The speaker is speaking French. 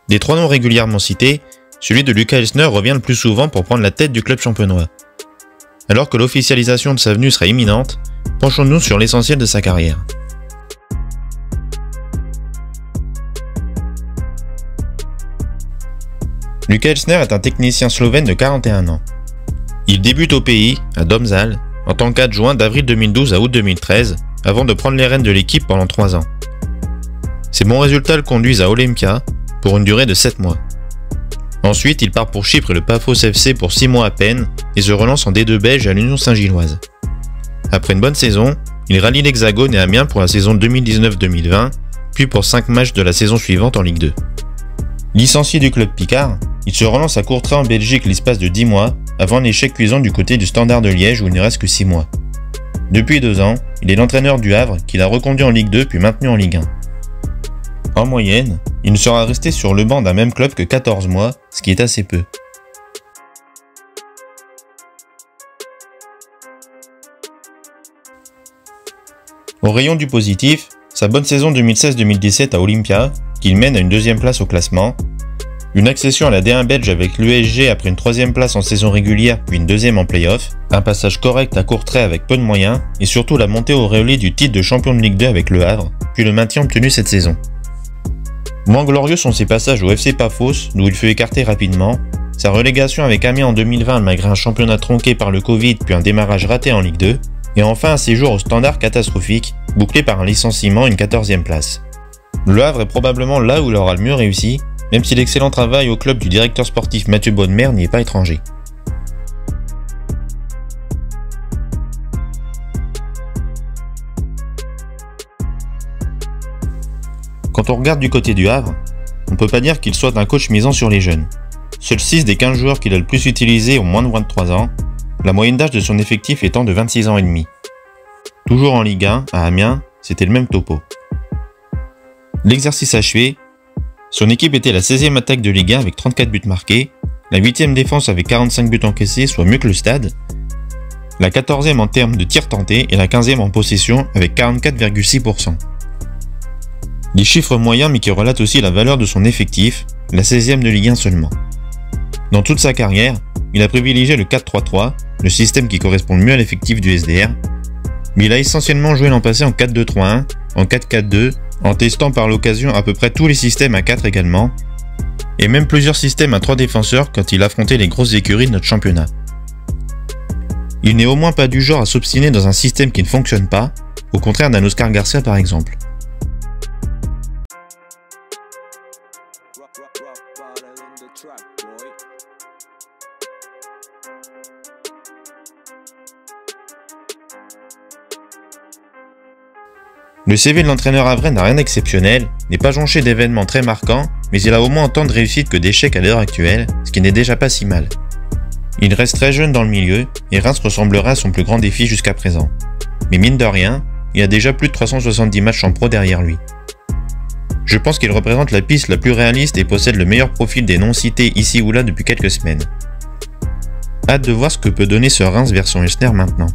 Des trois noms régulièrement cités, celui de Luca Elsner revient le plus souvent pour prendre la tête du club champenois. Alors que l'officialisation de sa venue sera imminente, penchons-nous sur l'essentiel de sa carrière. Luca Elsner est un technicien slovène de 41 ans. Il débute au pays, à Domžale, en tant qu'adjoint d'avril 2012 à août 2013, avant de prendre les rênes de l'équipe pendant 3 ans. Ses bons résultats le conduisent à Olympia pour une durée de 7 mois. Ensuite, il part pour Chypre et le Paphos FC pour 6 mois à peine et se relance en D2 belge à l'Union Saint-Gilloise. Après une bonne saison, il rallie l'Hexagone et Amiens pour la saison 2019-2020, puis pour 5 matchs de la saison suivante en Ligue 2. Licencié du club picard, il se relance à Courtrai en Belgique l'espace de 10 mois, avant un échec cuisant du côté du Standard de Liège où il ne reste que 6 mois. Depuis 2 ans, il est l'entraîneur du Havre qui l'a reconduit en Ligue 2 puis maintenu en Ligue 1. En moyenne, il ne sera resté sur le banc d'un même club que 14 mois, ce qui est assez peu. Au rayon du positif, sa bonne saison 2016-2017 à Olympia, qu'il mène à une 2e place au classement, une accession à la D1 belge avec l'USG après une 3e place en saison régulière puis une 2e en play-off, un passage correct à Courtrai avec peu de moyens et surtout la montée au auréolée du titre de champion de Ligue 2 avec le Havre, puis le maintien obtenu cette saison. Moins glorieux sont ses passages au FC Paphos, d'où il fut écarté rapidement, sa relégation avec Amiens en 2020 malgré un championnat tronqué par le Covid puis un démarrage raté en Ligue 2, et enfin un séjour au Standard catastrophique, bouclé par un licenciement et une 14e place. Le Havre est probablement là où il aura le mieux réussi, même si l'excellent travail au club du directeur sportif Mathieu Bodmer n'y est pas étranger. Quand on regarde du côté du Havre, on ne peut pas dire qu'il soit un coach misant sur les jeunes. Seuls 6 des 15 joueurs qu'il a le plus utilisés ont moins de 23 ans, la moyenne d'âge de son effectif étant de 26 ans et demi. Toujours en Ligue 1, à Amiens, c'était le même topo. L'exercice achevé, son équipe était la 16e attaque de Ligue 1 avec 34 buts marqués, la 8e défense avec 45 buts encaissés, soit mieux que le stade, la 14e en termes de tirs tentés et la 15e en possession avec 44,6%. Des chiffres moyens mais qui relatent aussi la valeur de son effectif, la 16e de Ligue 1 seulement. Dans toute sa carrière, il a privilégié le 4-3-3, le système qui correspond le mieux à l'effectif du SDR, mais il a essentiellement joué l'an passé en 4-2-3-1, en 4-4-2, en testant par l'occasion à peu près tous les systèmes à 4 également, et même plusieurs systèmes à 3 défenseurs quand il affrontait les grosses écuries de notre championnat. Il n'est au moins pas du genre à s'obstiner dans un système qui ne fonctionne pas, au contraire d'un Oscar Garcia par exemple. Le CV de l'entraîneur havrais n'a rien d'exceptionnel, n'est pas jonché d'événements très marquants, mais il a au moins autant de réussite que d'échecs à l'heure actuelle, ce qui n'est déjà pas si mal. Il reste très jeune dans le milieu, et Reims ressemblera à son plus grand défi jusqu'à présent. Mais mine de rien, il y a déjà plus de 370 matchs en pro derrière lui. Je pense qu'il représente la piste la plus réaliste et possède le meilleur profil des noms cités ici ou là depuis quelques semaines. Hâte de voir ce que peut donner ce Reims version Elsner maintenant.